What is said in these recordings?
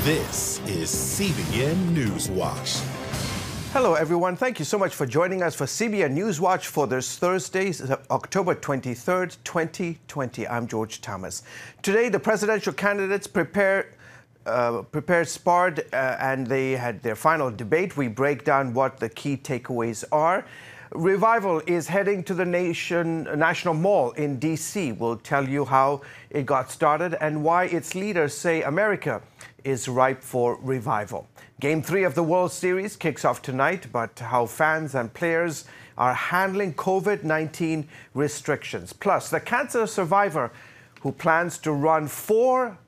This is CBN NewsWatch. Hello, everyone. Thank you so much for joining us for CBN NewsWatch for this Thursday, October 23rd, 2020. I'm George Thomas. Today, the presidential candidates sparred and they had their final debate. We break down what the key takeaways are. Revival is heading to the National Mall in D.C. We'll tell you how it got started and why its leaders say America is ripe for revival. Game 3 of the World Series kicks off tonight, but how fans and players are handling COVID-19 restrictions. Plus, the cancer survivor who plans to run four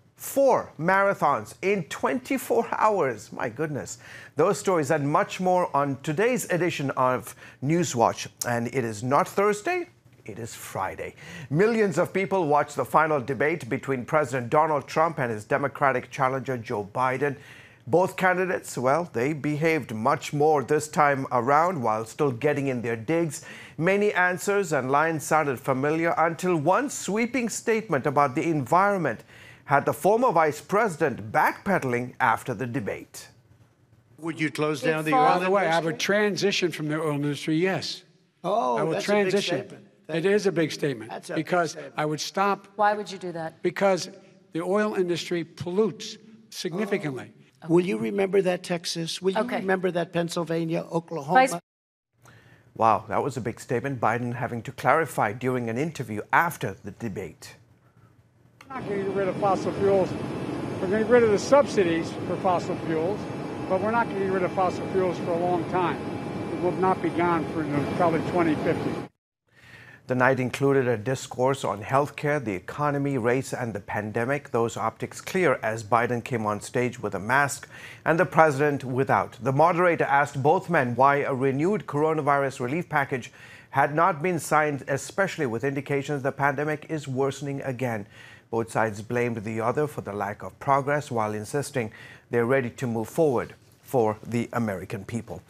marathons in 24 hours. My goodness. Those stories and much more on today's edition of Newswatch. And it is not Thursday, it is Friday. Millions of people watched the final debate between President Donald Trump and his Democratic challenger Joe Biden. Both candidates, well, they behaved much more this time around while still getting in their digs. Many answers and lines sounded familiar until one sweeping statement about the environment had the former vice president backpedaling after the debate. Would you close down the oil industry? By the way, I would transition from the oil industry, yes. Oh, I will that's transition. a big statement. It is a big statement. That's a because big statement. I would stop. Why would you do that? Because the oil industry pollutes significantly. Okay. Will you remember that, Texas? Will you remember that, Pennsylvania, Oklahoma? Wow, that was a big statement. Biden having to clarify during an interview after the debate. We're not going to get rid of fossil fuels. We're going to get rid of the subsidies for fossil fuels, but we're not going to get rid of fossil fuels for a long time. It will not be gone for probably 2050. The night included a discourse on healthcare, the economy, race, and the pandemic. Those optics clear as Biden came on stage with a mask and the president without. The moderator asked both men why a renewed coronavirus relief package had not been signed, especially with indications the pandemic is worsening again. Both sides blamed the other for the lack of progress while insisting they're ready to move forward for the American people.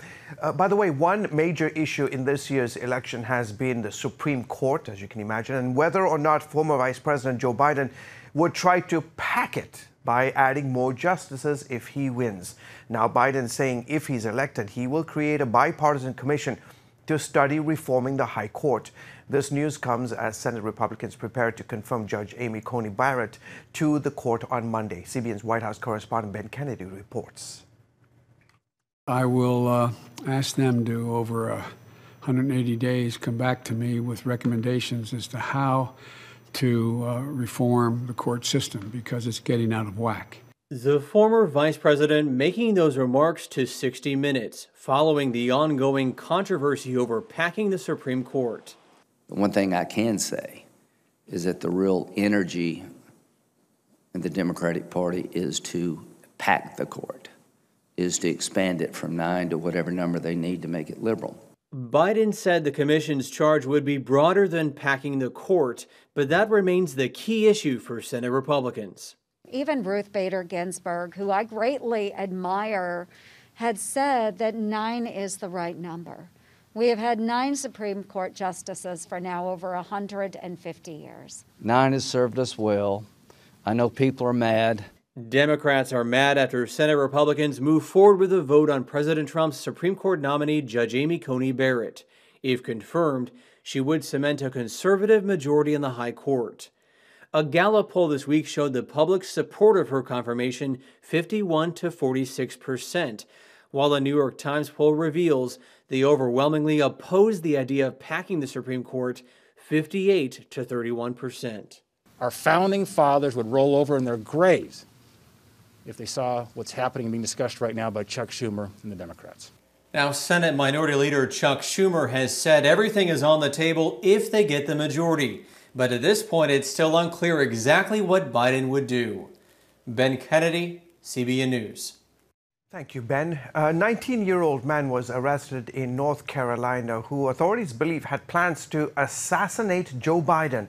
By the way, one major issue in this year's election has been the Supreme Court, as you can imagine, and whether or not former Vice President Joe Biden would try to pack it by adding more justices if he wins. Now, Biden saying if he's elected, he will create a bipartisan commission to study reforming the High Court. This news comes as Senate Republicans prepare to confirm Judge Amy Coney Barrett to the court on Monday. CBN's White House correspondent Ben Kennedy reports. I will ask them to, over 180 days, come back to me with recommendations as to how to reform the court system because it's getting out of whack. The former vice president making those remarks to 60 Minutes following the ongoing controversy over packing the Supreme Court. The one thing I can say is that the real energy in the Democratic Party is to pack the court, is to expand it from 9 to whatever number they need to make it liberal. Biden said the commission's charge would be broader than packing the court, but that remains the key issue for Senate Republicans. Even Ruth Bader Ginsburg, who I greatly admire, had said that 9 is the right number. We have had 9 Supreme Court justices for now over 150 years. 9 has served us well. I know people are mad. Democrats are mad after Senate Republicans move forward with a vote on President Trump's Supreme Court nominee, Judge Amy Coney Barrett. If confirmed, she would cement a conservative majority in the High Court. A Gallup poll this week showed the public's support of her confirmation 51 to 46%, while a New York Times poll reveals they overwhelmingly oppose the idea of packing the Supreme Court 58 to 31%. Our founding fathers would roll over in their graves if they saw what's happening and being discussed right now by Chuck Schumer and the Democrats. Now, Senate Minority Leader Chuck Schumer has said everything is on the table if they get the majority. But at this point, it's still unclear exactly what Biden would do. Ben Kennedy, CBN News. Thank you, Ben. A 19-year-old man was arrested in North Carolina who authorities believe had plans to assassinate Joe Biden.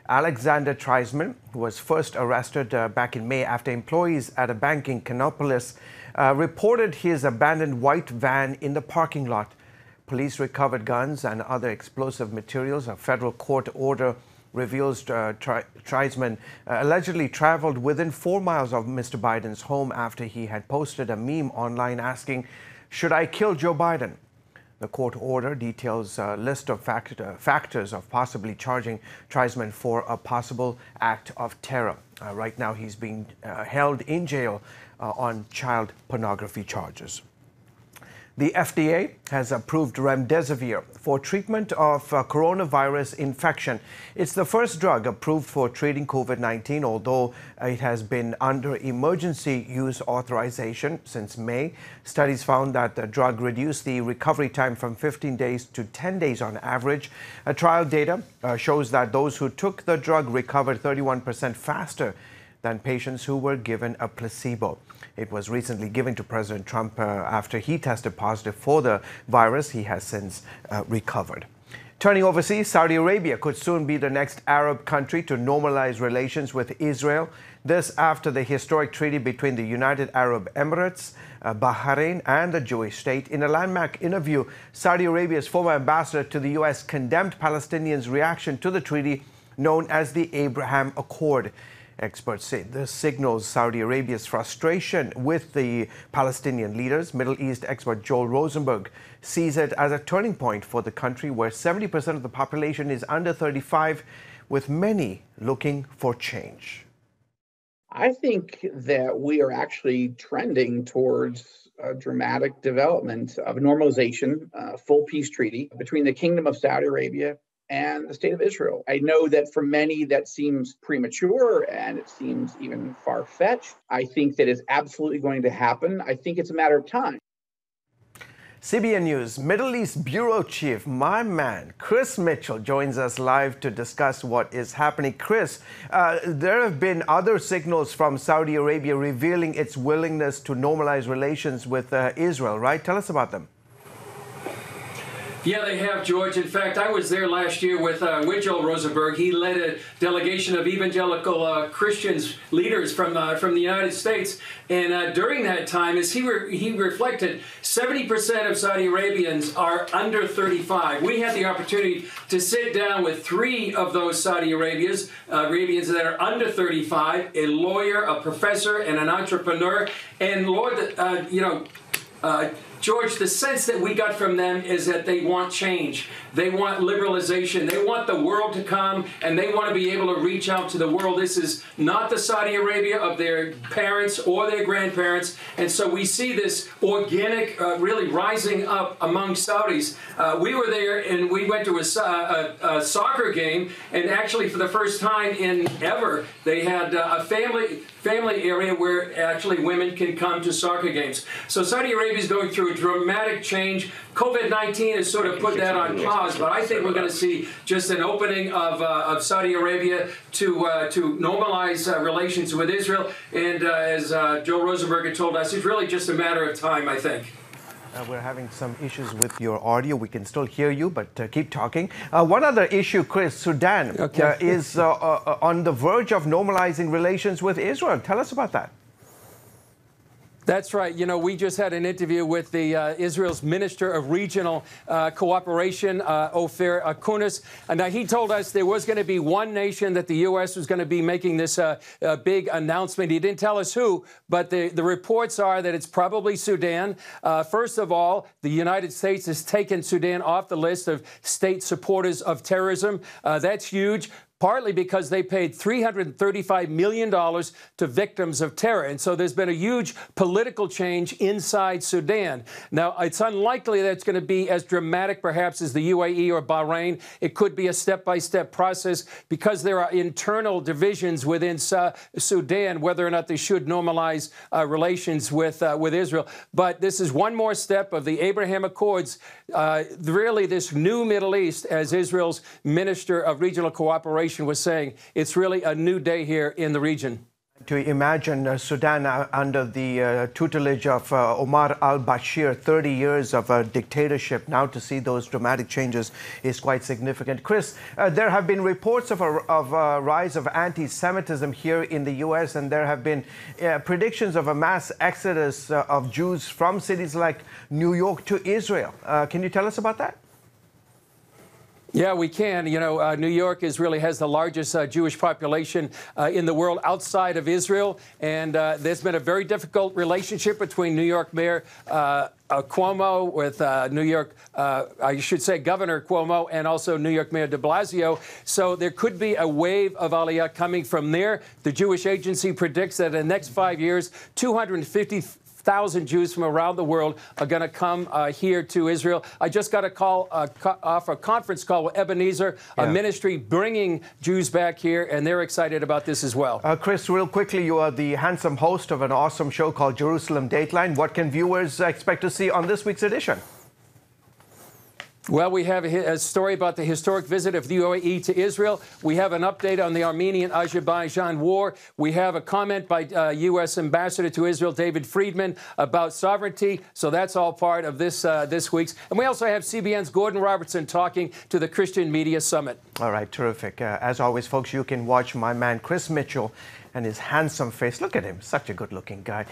Alexander Treisman was first arrested back in May after employees at a bank in Kannapolis reported his abandoned white van in the parking lot. Police recovered guns and other explosive materials. A federal court order reveals tribesmen allegedly traveled within 4 miles of Mr. Biden's home after he had posted a meme online asking, "Should I kill Joe Biden?" The court order details a list of factors of possibly charging tribesmen for a possible act of terror. Right now, he's being held in jail on child pornography charges. The FDA has approved remdesivir for treatment of coronavirus infection. It's the first drug approved for treating COVID-19, although it has been under emergency use authorization since May. Studies found that the drug reduced the recovery time from 15 days to 10 days on average. Trial data shows that those who took the drug recovered 31% faster than patients who were given a placebo. It was recently given to President Trump after he tested positive for the virus. He has since recovered. Turning overseas, Saudi Arabia could soon be the next Arab country to normalize relations with Israel. This after the historic treaty between the United Arab Emirates, Bahrain and the Jewish state. In a landmark interview, Saudi Arabia's former ambassador to the U.S. condemned Palestinians' reaction to the treaty known as the Abraham Accord. Experts say this signals Saudi Arabia's frustration with the Palestinian leaders. Middle East expert Joel Rosenberg sees it as a turning point for the country where 70% of the population is under 35, with many looking for change. I think that we are actually trending towards a dramatic development of normalization, full peace treaty between the Kingdom of Saudi Arabia and the State of Israel. I know that for many that seems premature and it seems even far-fetched. I think that is absolutely going to happen. I think it's a matter of time. CBN News Middle East Bureau Chief, my man, Chris Mitchell, joins us live to discuss what is happening. Chris, there have been other signals from Saudi Arabia revealing its willingness to normalize relations with Israel, right? Tell us about them. Yeah, they have, George. In fact, I was there last year with Joel Rosenberg. He led a delegation of evangelical Christians, leaders from the United States. And during that time, as he reflected, 70% of Saudi Arabians are under 35. We had the opportunity to sit down with 3 of those Saudi Arabians that are under 35, a lawyer, a professor, and an entrepreneur. And Lord, George, the sense that we got from them is that they want change. They want liberalization. They want the world to come, and they want to be able to reach out to the world. This is not the Saudi Arabia of their parents or their grandparents. And so we see this organic really rising up among Saudis. We were there, and we went to a soccer game, and actually for the first time in ever, they had a family area where actually women can come to soccer games. So Saudi Arabia is going through a dramatic change. COVID-19 has sort of put that on pause, but I think we're going to see just an opening of Saudi Arabia to normalize relations with Israel. And as Joel Rosenberg had told us, it's really just a matter of time, I think. We're having some issues with your audio. We can still hear you, but keep talking. One other issue, Chris, Sudan is on the verge of normalizing relations with Israel. Tell us about that. That's right. You know, we just had an interview with the Israel's Minister of Regional Cooperation, Ophir Kunis, and he told us there was going to be one nation that the U.S. was going to be making this big announcement. He didn't tell us who, but the reports are that it's probably Sudan. First of all, the United States has taken Sudan off the list of state supporters of terrorism. That's huge. Partly because they paid $335 million to victims of terror. And so there's been a huge political change inside Sudan. Now, it's unlikely that it's going to be as dramatic, perhaps, as the UAE or Bahrain. It could be a step-by-step process because there are internal divisions within Sudan, whether or not they should normalize relations with Israel. But this is one more step of the Abraham Accords, really this new Middle East, as Israel's Minister of Regional Cooperation was saying. It's really a new day here in the region. To imagine Sudan under the tutelage of Omar al-Bashir, 30 years of dictatorship, now to see those dramatic changes is quite significant. Chris, there have been reports of a rise of anti-Semitism here in the U.S., and there have been predictions of a mass exodus of Jews from cities like New York to Israel. Can you tell us about that? Yeah, we can. You know, New York really has the largest Jewish population in the world outside of Israel. And there's been a very difficult relationship between New York Mayor Cuomo with I should say Governor Cuomo, and also New York Mayor de Blasio. So there could be a wave of Aliyah coming from there. The Jewish Agency predicts that in the next 5 years, 250,000 Jews from around the world are going to come here to Israel. I just got a call off a conference call with Ebenezer, a ministry bringing Jews back here, and they're excited about this as well. Chris, real quickly, you are the handsome host of an awesome show called Jerusalem Dateline. What can viewers expect to see on this week's edition? Well, we have a story about the historic visit of the UAE to Israel. We have an update on the Armenian-Azerbaijan war. We have a comment by U.S. Ambassador to Israel, David Friedman, about sovereignty. So that's all part of this week's. And we also have CBN's Gordon Robertson talking to the Christian Media Summit. All right, terrific. As always, folks, you can watch my man Chris Mitchell and his handsome face. Look at him, such a good-looking guy.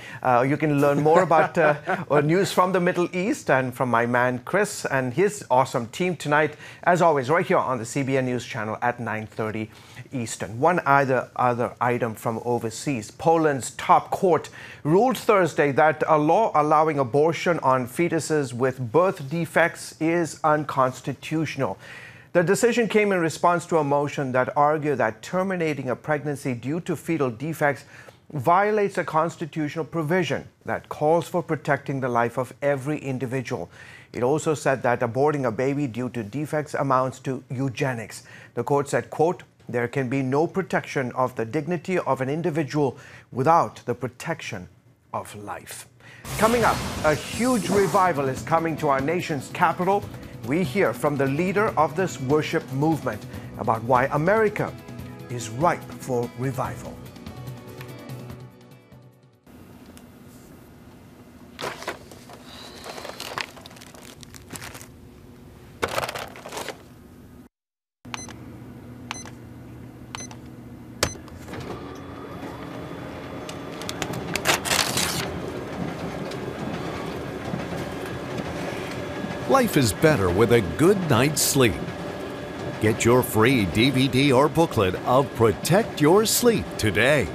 You can learn more about news from the Middle East and from my man Chris and his awesome team tonight, as always, right here on the CBN News Channel at 9:30 Eastern. One other item from overseas. Poland's top court ruled Thursday that a law allowing abortion on fetuses with birth defects is unconstitutional. The decision came in response to a motion that argued that terminating a pregnancy due to fetal defects violates a constitutional provision that calls for protecting the life of every individual. It also said that aborting a baby due to defects amounts to eugenics. The court said, quote, "There can be no protection of the dignity of an individual without the protection of life." Coming up, a huge revival is coming to our nation's capital. We hear from the leader of this worship movement about why America is ripe for revival. Life is better with a good night's sleep. Get your free DVD or booklet of Protect Your Sleep today.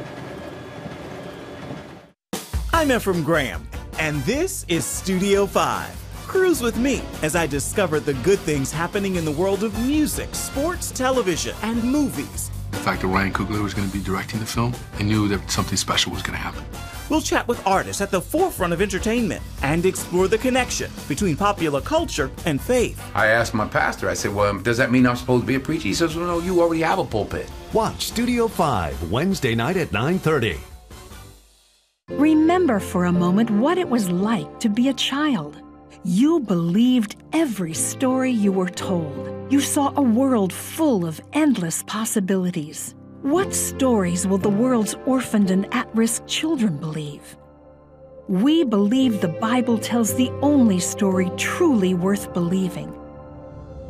I'm Ephraim Graham, and this is Studio 5. Cruise with me as I discover the good things happening in the world of music, sports, television, and movies. The fact that Ryan Coogler was going to be directing the film, I knew that something special was going to happen. We'll chat with artists at the forefront of entertainment and explore the connection between popular culture and faith. I asked my pastor, I said, well, does that mean I'm supposed to be a preacher? He says, well, no, you already have a pulpit. Watch Studio 5, Wednesday night at 9:30. Remember for a moment what it was like to be a child. You believed every story you were told. You saw a world full of endless possibilities. What stories will the world's orphaned and at-risk children believe? We believe the Bible tells the only story truly worth believing.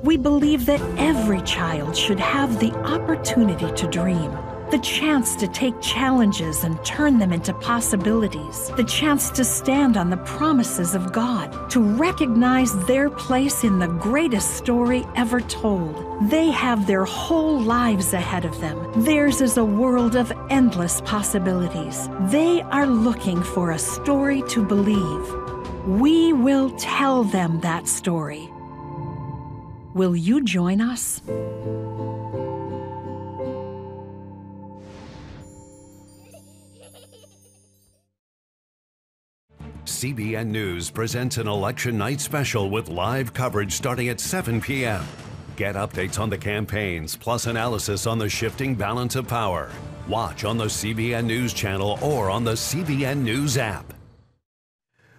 We believe that every child should have the opportunity to dream, the chance to take challenges and turn them into possibilities, the chance to stand on the promises of God, to recognize their place in the greatest story ever told. They have their whole lives ahead of them. Theirs is a world of endless possibilities. They are looking for a story to believe. We will tell them that story. Will you join us? CBN News presents an election night special with live coverage starting at 7 p.m. Get updates on the campaigns, plus analysis on the shifting balance of power. Watch on the CBN News Channel or on the CBN News app.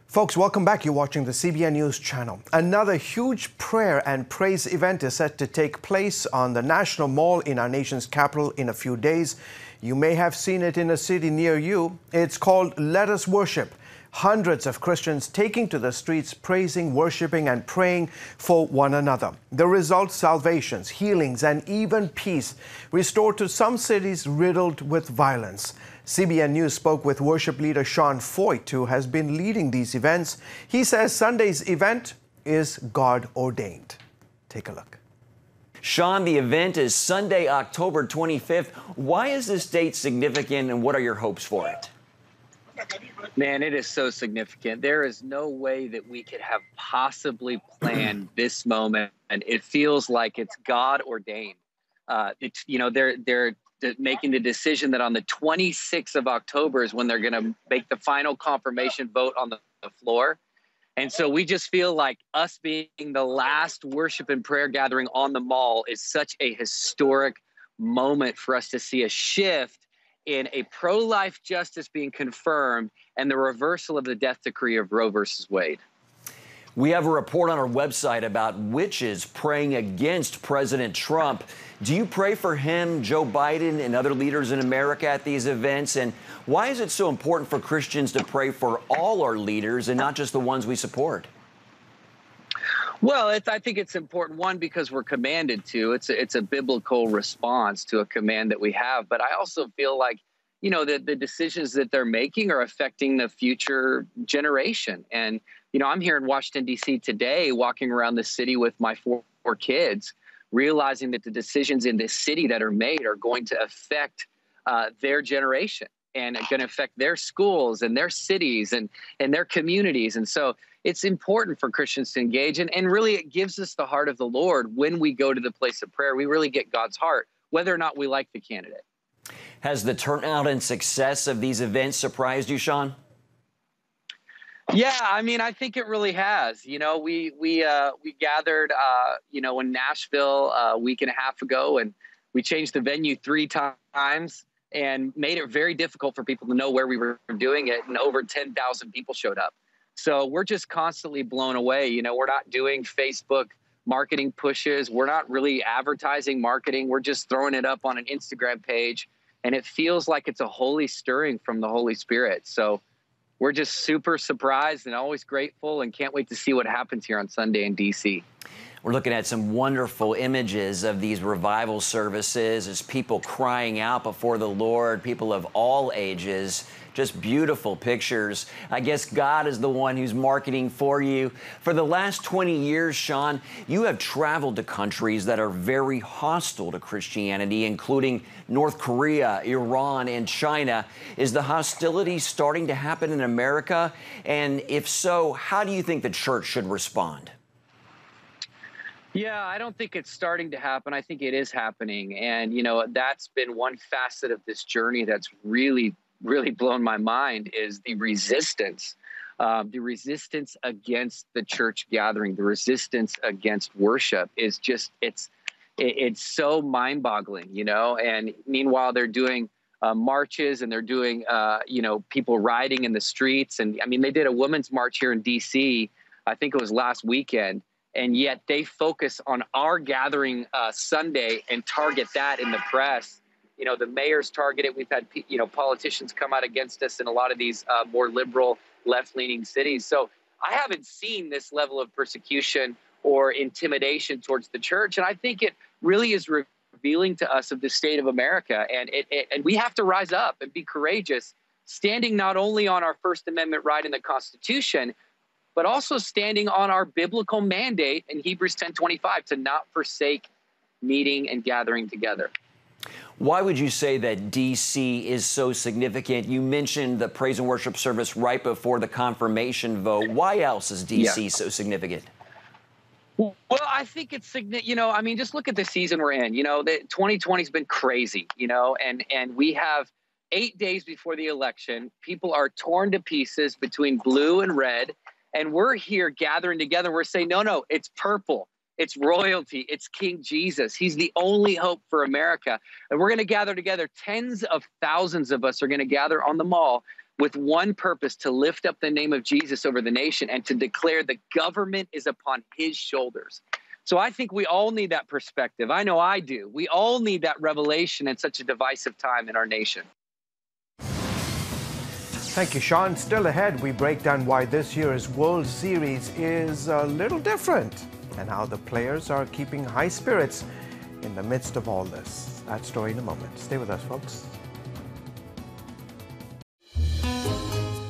Folks, welcome back. You're watching the CBN News Channel. Another huge prayer and praise event is set to take place on the National Mall in our nation's capital in a few days. You may have seen it in a city near you. It's called Let Us Worship. Hundreds of Christians taking to the streets, praising, worshiping, and praying for one another. The result, salvations, healings, and even peace restored to some cities riddled with violence. CBN News spoke with worship leader Sean Foyt, who has been leading these events. He says Sunday's event is God-ordained. Take a look. Sean, the event is Sunday, October 25th. Why is this date significant, and what are your hopes for it? Man, it is so significant. There is no way that we could have possibly planned this moment, and it feels like it's God ordained. They're making the decision that on the 26th of October is when they're going to make the final confirmation vote on the floor. And so we just feel like us being the last worship and prayer gathering on the Mall is such a historic moment for us to see a shift in a pro-life justice being confirmed and the reversal of the death decree of Roe versus Wade. We have a report on our website about witches praying against President Trump. Do you pray for him, Joe Biden, and other leaders in America at these events? And why is it so important for Christians to pray for all our leaders and not just the ones we support? Well, I think it's important, one, because we're commanded to. It's a biblical response to a command that we have. But I also feel like, the decisions that they're making are affecting the future generation. And, I'm here in Washington, D.C. today, walking around the city with my four kids, realizing that the decisions in this city that are made are going to affect their generation and are going to affect their schools and their cities and their communities. And so it's important for Christians to engage. And really, it gives us the heart of the Lord when we go to the place of prayer. We really get God's heart, whether or not we like the candidate. Has the turnout and success of these events surprised you, Sean? Yeah, I think it really has. We gathered, in Nashville a week and a half ago, and we changed the venue 3 times and made it very difficult for people to know where we were doing it. And over 10,000 people showed up. So we're just constantly blown away. We're not doing Facebook marketing pushes. We're not really advertising marketing. We're just throwing it up on an Instagram page. And it feels like it's a holy stirring from the Holy Spirit. So we're just super surprised and always grateful and can't wait to see what happens here on Sunday in D.C. We're looking at some wonderful images of these revival services as people crying out before the Lord, people of all ages. Just beautiful pictures. I guess God is the one who's marketing for you. For the last 20 years, Sean, you have traveled to countries that are very hostile to Christianity, including North Korea, Iran, and China. Is the hostility starting to happen in America? And if so, how do you think the church should respond? Yeah, I don't think it's starting to happen. I think it is happening. And, that's been one facet of this journey that's really blown my mind is the resistance against the church gathering, the resistance against worship is just, it's so mind-boggling, and meanwhile they're doing marches and they're doing, people riding in the streets. And they did a women's march here in DC, I think it was last weekend. And yet they focus on our gathering Sunday and target that in the press. The mayor's targeted. We've had, politicians come out against us in a lot of these more liberal, left-leaning cities. So I haven't seen this level of persecution or intimidation towards the church. And I think it really is revealing to us of the state of America. And and we have to rise up and be courageous, standing not only on our First Amendment right in the Constitution, but also standing on our biblical mandate in Hebrews 10:25 to not forsake meeting and gathering together. Why would you say that D.C. is so significant? You mentioned the praise and worship service right before the confirmation vote. Why else is D.C. so significant? Well, I think it's significant. Just look at the season we're in. 2020 has been crazy, and we have 8 days before the election. People are torn to pieces between blue and red. And we're here gathering together. We're saying, no, it's purple. It's royalty. It's King Jesus. He's the only hope for America. And we're going to gather together. Tens of thousands of us are going to gather on the Mall with one purpose: to lift up the name of Jesus over the nation and to declare the government is upon his shoulders. So I think we all need that perspective. I know I do. We all need that revelation in such a divisive time in our nation. Thank you, Sean. Still ahead, we break down why this year's World Series is a little different and how the players are keeping high spirits in the midst of all this. That story in a moment. Stay with us, folks.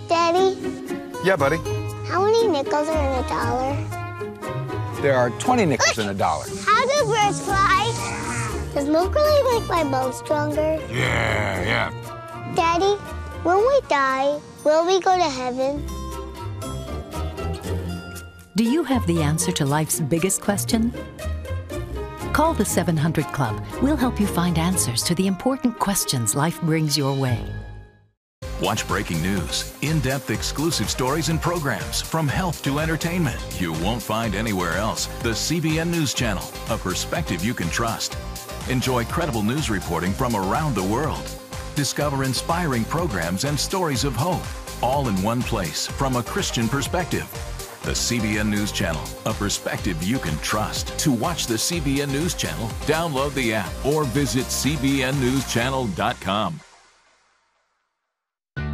Daddy? Yeah, buddy? How many nickels are in $1? There are 20 nickels in $1. How does birds fly? Does milk really make my bones stronger? Yeah. Daddy, when we die, will we go to heaven? Do you have the answer to life's biggest question? Call the 700 Club. We'll help you find answers to the important questions life brings your way. Watch breaking news, in-depth exclusive stories and programs from health to entertainment you won't find anywhere else. The CBN News Channel, a perspective you can trust. Enjoy credible news reporting from around the world. Discover inspiring programs and stories of hope, all in one place from a Christian perspective. The CBN News Channel, a perspective you can trust. To watch the CBN News Channel, download the app or visit cbnnewschannel.com.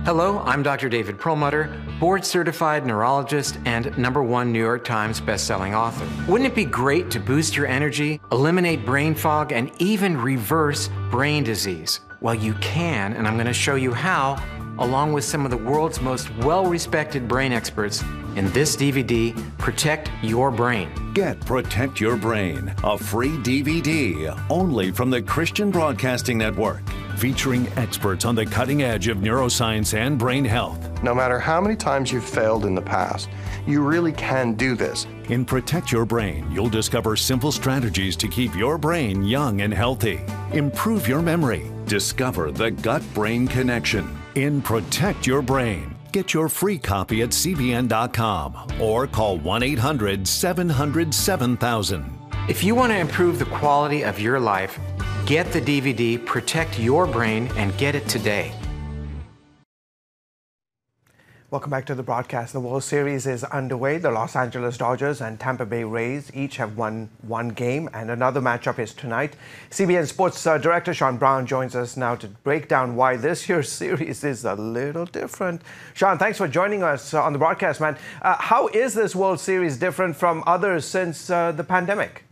Hello, I'm Dr. David Perlmutter, board-certified neurologist and #1 New York Times bestselling author. Wouldn't it be great to boost your energy, eliminate brain fog, and even reverse brain disease? Well, you can, and I'm going to show you how, along with some of the world's most well-respected brain experts in this DVD, Protect Your Brain. Get Protect Your Brain, a free DVD only from the Christian Broadcasting Network, featuring experts on the cutting edge of neuroscience and brain health. No matter how many times you've failed in the past, you really can do this. In Protect Your Brain, you'll discover simple strategies to keep your brain young and healthy. Improve your memory. Discover the gut-brain connection. In Protect Your Brain, get your free copy at cbn.com or call 1-800-700-7000. If you want to improve the quality of your life, get the DVD Protect Your Brain and get it today. Welcome back to the broadcast. The World Series is underway. The Los Angeles Dodgers and Tampa Bay Rays each have won one game, and another matchup is tonight. CBN Sports Director Sean Brown joins us now to break down why this year's series is a little different. Sean, thanks for joining us on the broadcast, man. How is this World Series different from others since the pandemic?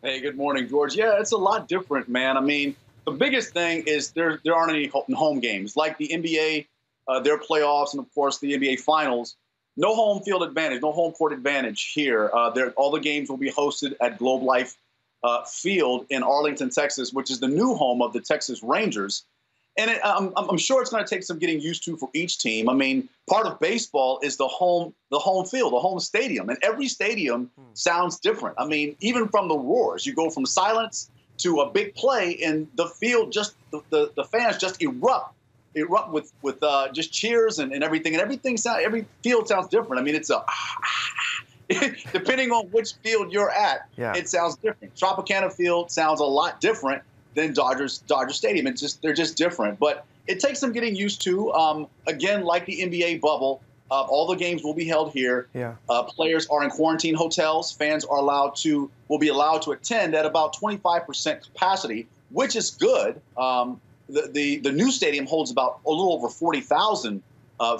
Hey, good morning, George. Yeah, it's a lot different, man. I mean, the biggest thing is there aren't any home games. Like the NBA, their playoffs, and, of course, the NBA Finals. No home field advantage, no home court advantage here. All the games will be hosted at Globe Life Field in Arlington, Texas, which is the new home of the Texas Rangers. And I'm sure it's going to take some getting used to for each team. I mean, part of baseball is the home field, the home stadium. And every stadium sounds different. I mean, even from the roars, you go from silence to a big play, and the field the fans just erupt with just cheers and everything. And every field sounds different. I mean, it's depending on which field you're at, it sounds different. Tropicana Field sounds a lot different than Dodger Stadium. They're just different. But it takes some getting used to. Again, like the NBA bubble, all the games will be held here. Players are in quarantine hotels. Fans will be allowed to attend at about 25% capacity, which is good. The new stadium holds about a little over 40,000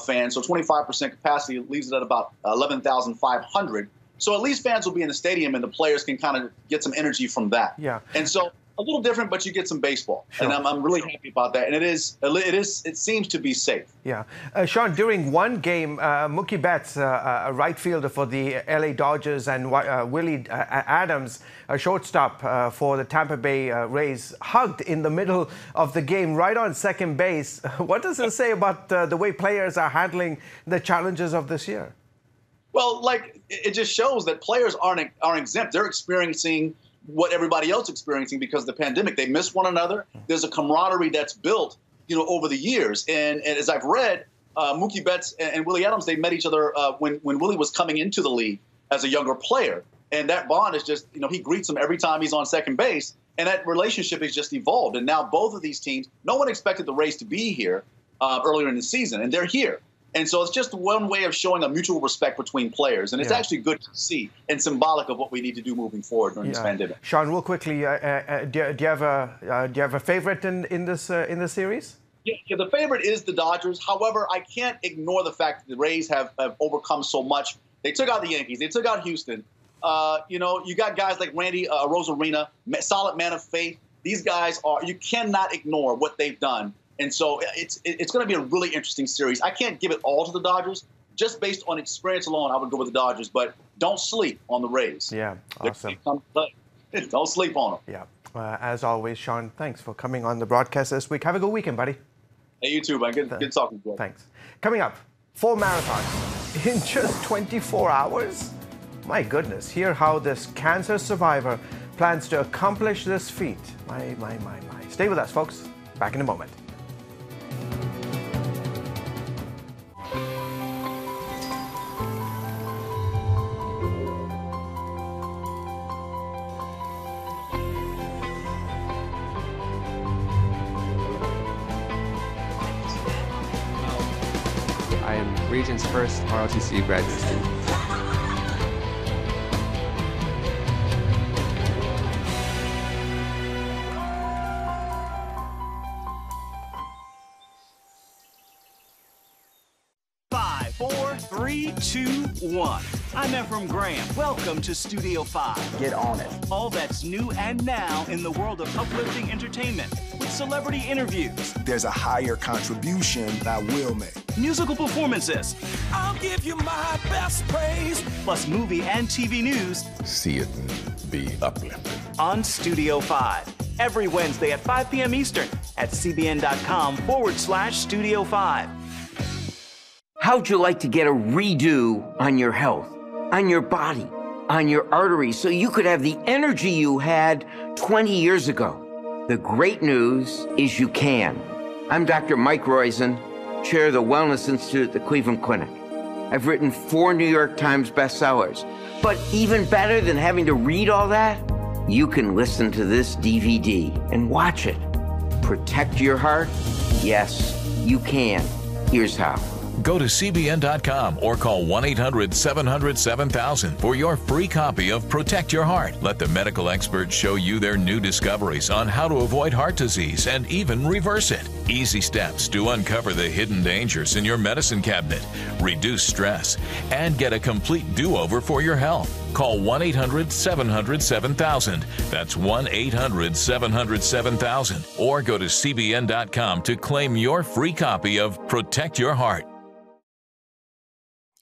fans, so 25% capacity leaves it at about 11,500. So at least fans will be in the stadium, and the players can kind of get some energy from that. And so a little different, but you get some baseball, and I'm really happy about that. And it seems to be safe. Sean, during one game, Mookie Betts, a right fielder for the LA Dodgers, and Willie Adams, a shortstop for the Tampa Bay Rays, hugged in the middle of the game right on second base. What does it say about the way players are handling the challenges of this year? Well, it just shows that players aren't exempt. They're experiencing what everybody else is experiencing because of the pandemic. They miss one another. There's a camaraderie that's built, over the years. And as I've read, Mookie Betts and Willie Adams, they met each other when Willie was coming into the league as a younger player. And that bond is just, he greets him every time he's on second base. And that relationship has just evolved. And now both of these teams, no one expected the Rays to be here earlier in the season, and they're here. And so it's just one way of showing a mutual respect between players. And it's actually good to see and symbolic of what we need to do moving forward during this pandemic. Sean, real quickly, do you have a favorite in this series? Yeah, the favorite is the Dodgers. However, I can't ignore the fact that the Rays have overcome so much. They took out the Yankees. They took out Houston. You got guys like Randy Rosarina, solid man of faith. These guys you cannot ignore what they've done. And so it's going to be a really interesting series. I can't give it all to the Dodgers. Just based on experience alone, I would go with the Dodgers. But don't sleep on the Rays. Yeah, awesome. Don't sleep on them. Yeah. As always, Sean, thanks for coming on the broadcast this week. Have a good weekend, buddy. Hey, you too, man. Good talking to you. Thanks. Coming up, 4 marathons in just 24 hours? My goodness, hear how this cancer survivor plans to accomplish this feat. My. Stay with us, folks. Back in a moment. I am Regent's first ROTC graduate student. Five, 4, 3, 2, 1. I'm Ephraim Graham. Welcome to Studio 5. Get on it. All that's new and now in the world of uplifting entertainment with celebrity interviews. There's a higher contribution I will make. Musical performances. I'll give you my best praise. Plus movie and TV news. See it and be uplifted. On Studio 5. Every Wednesday at 5 p.m. Eastern at cbn.com/Studio 5. How'd you like to get a redo on your health, on your body, on your arteries, so you could have the energy you had 20 years ago? The great news is you can. I'm Dr. Mike Roizen, chair of the Wellness Institute at the Cleveland Clinic. I've written 4 New York Times bestsellers. But even better than having to read all that, you can listen to this DVD and watch it. Protect your heart? Yes, you can. Here's how. Go to CBN.com or call 1-800-700-7000 for your free copy of Protect Your Heart. Let the medical experts show you their new discoveries on how to avoid heart disease and even reverse it. Easy steps to uncover the hidden dangers in your medicine cabinet, reduce stress, and get a complete do-over for your health. Call 1-800-700-7000. That's 1-800-700-7000. Or go to CBN.com to claim your free copy of Protect Your Heart.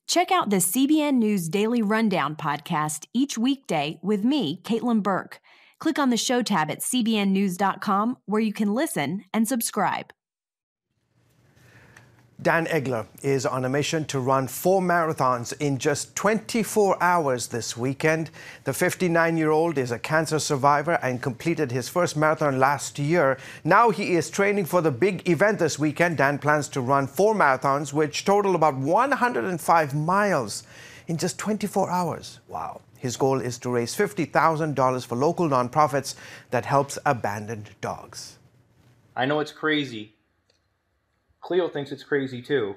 Check out the CBN News Daily Rundown podcast each weekday with me, Caitlin Burke. Click on the show tab at cbnnews.com where you can listen and subscribe. Dan Egler is on a mission to run 4 marathons in just 24 hours this weekend. The 59-year-old is a cancer survivor and completed his first marathon last year. Now he is training for the big event this weekend. Dan plans to run 4 marathons, which total about 105 miles in just 24 hours. Wow. His goal is to raise $50,000 for local nonprofits that helps abandoned dogs. I know it's crazy. Cleo thinks it's crazy too.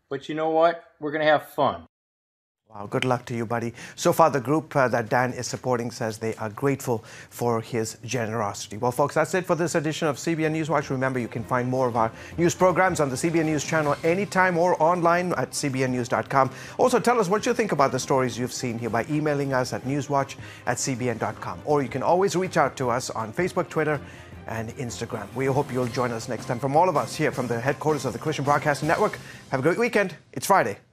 But you know what? We're going to have fun. Wow, good luck to you, buddy. So far, the group that Dan is supporting says they are grateful for his generosity. Well, folks, that's it for this edition of CBN NewsWatch. Remember, you can find more of our news programs on the CBN News Channel anytime or online at cbnnews.com. Also, tell us what you think about the stories you've seen here by emailing us at newswatch@cbn.com. Or you can always reach out to us on Facebook, Twitter, and Instagram. We hope you'll join us next time. From all of us here from the headquarters of the Christian Broadcasting Network, have a great weekend. It's Friday.